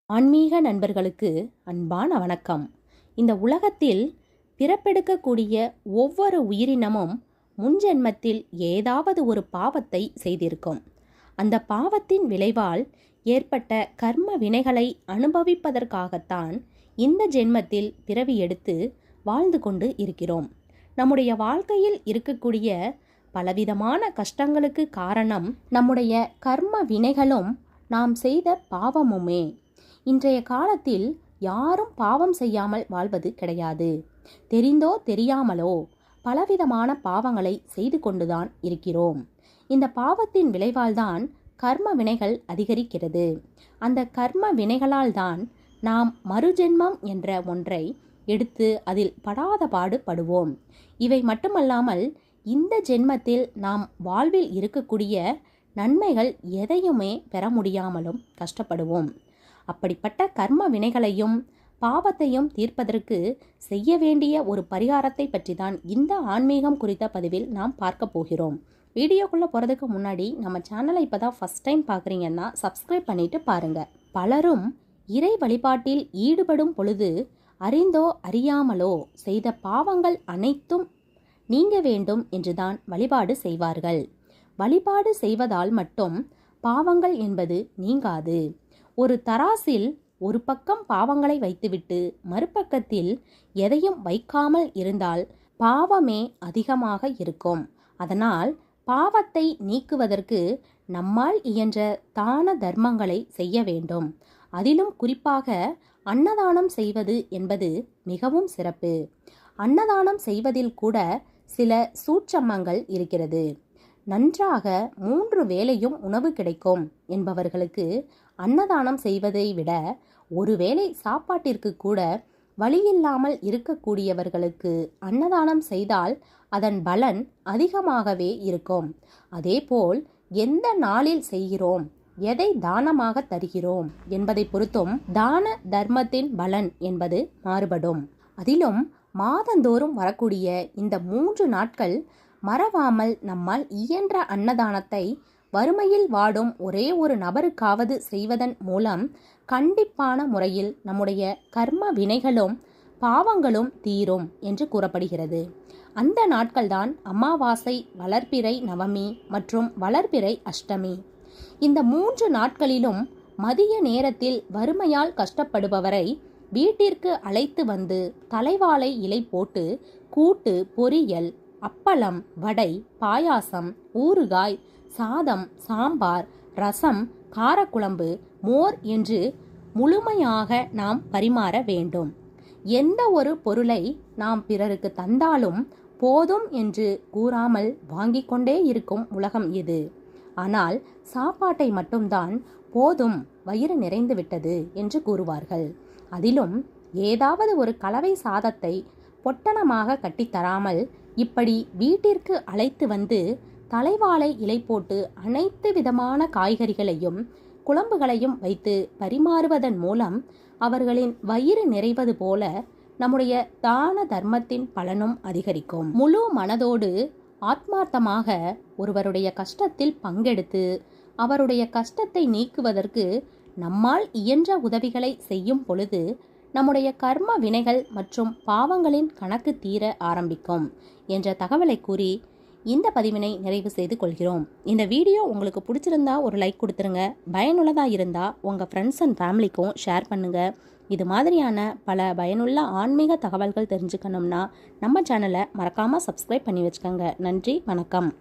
ஆன்மீக நண்பர்களுக்கு அன்பான வணக்கம். இந்த உலகத்தில் பிறப்பெடுக்கக்கூடிய ஒவ்வொரு உயிரினமும் முன்ஜென்மத்தில் ஏதாவது ஒரு பாவத்தை செய்திருக்கும். அந்த பாவத்தின் விளைவால் ஏற்பட்ட கர்ம வினைகளை அனுபவிப்பதற்காகத்தான் இந்த ஜென்மத்தில் பிறவி எடுத்து வாழ்ந்து கொண்டு இருக்கிறோம். நம்முடைய வாழ்க்கையில் இருக்கக்கூடிய பலவிதமான கஷ்டங்களுக்கு காரணம் நம்முடைய கர்ம வினைகளும் நாம் செய்த பாவமுமே. இன்றைய காலத்தில் யாரும் பாவம் செய்யாமல் வாழ்வது கிடையாது. தெரிந்தோ தெரியாமலோ பலவிதமான பாவங்களை செய்து கொண்டுதான் இருக்கிறோம். இந்த பாவத்தின் விளைவால்தான் கர்ம வினைகள் அதிகரிக்கிறது. அந்த கர்ம வினைகளால் தான் நாம் மறுஜென்மம் என்ற ஒன்றை எடுத்து அதில் படாத பாடு படுவோம். இவை மட்டுமல்லாமல் இந்த ஜென்மத்தில் நாம் வாழ்வில் இருக்கக்கூடிய நன்மைகள் எதையுமே பெற முடியாமலும் கஷ்டப்படுவோம். அப்படிப்பட்ட கர்ம வினைகளையும் பாவத்தையும் தீர்ப்பதற்கு செய்ய வேண்டிய ஒரு பரிகாரத்தை பற்றி தான் இந்த ஆன்மீகம் குறித்த பதிவில் நாம் பார்க்க போகிறோம். வீடியோக்குள்ளே போகிறதுக்கு முன்னாடி நம்ம சேனலை இப்போ தான் ஃபஸ்ட் டைம் பார்க்குறீங்கன்னா சப்ஸ்கிரைப் பண்ணிட்டு பாருங்கள். பலரும் இறை வழிபாட்டில் ஈடுபடும் பொழுது அறிந்தோ அறியாமலோ செய்த பாவங்கள் அனைத்தும் நீங்க வேண்டும் என்றுதான் வழிபாடு செய்வார்கள். வழிபாடு செய்வதால் மட்டும் பாவங்கள் என்பது நீங்காது. ஒரு தராசில் ஒரு பக்கம் பாவங்களை வைத்துவிட்டு மறுபக்கத்தில் எதையும் வைக்காமல் இருந்தால் பாவமே அதிகமாக இருக்கும். அதனால் பாவத்தை நீக்குவதற்கு நம்மால் இயன்ற தான தர்மங்களை செய்ய வேண்டும். அதிலும் குறிப்பாக அன்னதானம் செய்வது என்பது மிகவும் சிறப்பு. அன்னதானம் செய்வதில் கூட சில சூட்சமங்கள் இருக்கிறது. நன்றாக 3 வேளையும் உணவு கிடைக்கும் என்பவர்களுக்கு அன்னதானம் செய்வதை விட ஒரு வேளை சாப்பாட்டிற்கு கூட வழியில்லாமல் இருக்கக்கூடியவர்களுக்கு அன்னதானம் செய்தால் அதன் பலன் அதிகமாகவே இருக்கும். அதேபோல் எந்த நாளில் செய்கிறோம், எதை தானமாக தருகிறோம் என்பதை பொறுத்தும் தான தர்மத்தின் பலன் என்பது மாறுபடும். அதிலும் மாதந்தோறும் வரக்கூடிய இந்த 3 நாட்கள் மறவாமல் நம்மால் இயன்ற அன்னதானத்தை வறுமையில் வாடும் ஒரே ஒரு நபருக்காவது செய்வதன் மூலம் கண்டிப்பான முறையில் நம்முடைய கர்ம வினைகளும் பாவங்களும் தீரும் என்று கூறப்படுகிறது. அந்த நாட்கள்தான் அமாவாசை, வளர்பிறை நவமி மற்றும் வளர்பிறை அஷ்டமி. இந்த 3 நாட்களிலும் மதிய நேரத்தில் வறுமையால் கஷ்டப்படுபவரை வீட்டிற்கு அழைத்து வந்து தலைவாழை இலை போட்டு கூட்டு, பொரியல், அப்பளம், வடை, பாயாசம், ஊறுகாய், சாதம், சாம்பார், ரசம், காரக்குழம்பு, மோர் என்று முழுமையாக நாம் பரிமாற வேண்டும். எந்த ஒரு பொருளை நாம் பிறருக்கு தந்தாலும் போதும் என்று கூறாமல் வாங்கிக் கொண்டே இருக்கும் உலகம் இது. ஆனால் சாப்பாட்டை மட்டும்தான் போதும், வயிறு நிறைந்து விட்டது என்று கூறுவார்கள். அதிலும் ஏதாவது ஒரு கலவை சாதத்தை பொட்டணமாக கட்டித்தராமல் இப்படி வீட்டிற்கு அழைத்து வந்து தலைவாழை இலை போட்டு அனைத்து விதமான காய்கறிகளையும் குழம்புகளையும் வைத்து பரிமாறுவதன் மூலம் அவர்களின் வயிறு நிறைவது போல நம்முடைய தான தர்மத்தின் பலனும் அதிகரிக்கும். முழு மனதோடு ஆத்மார்த்தமாக ஒருவருடைய கஷ்டத்தில் பங்கெடுத்து அவருடைய கஷ்டத்தை நீக்குவதற்கு நம்மால் இயன்ற உதவிகளை செய்யும் பொழுது நம்முடைய கர்ம வினைகள் மற்றும் பாவங்களின் கணக்கு தீர ஆரம்பிக்கும் என்ற தகவலை கூறி இந்த பதிவினை நிறைவு செய்து கொள்கிறோம். இந்த வீடியோ உங்களுக்கு பிடிச்சிருந்தா ஒரு லைக் கொடுத்துருங்க. பயனுள்ளதாக இருந்தால் உங்கள் ஃப்ரெண்ட்ஸ் அண்ட் ஃபேமிலிக்கும் ஷேர் பண்ணுங்கள். இது மாதிரியான பல பயனுள்ள ஆன்மீக தகவல்கள் தெரிஞ்சுக்கணும்னா நம்ம சேனலை மறக்காமல் சப்ஸ்கிரைப் பண்ணி வச்சுக்கோங்க. நன்றி, வணக்கம்.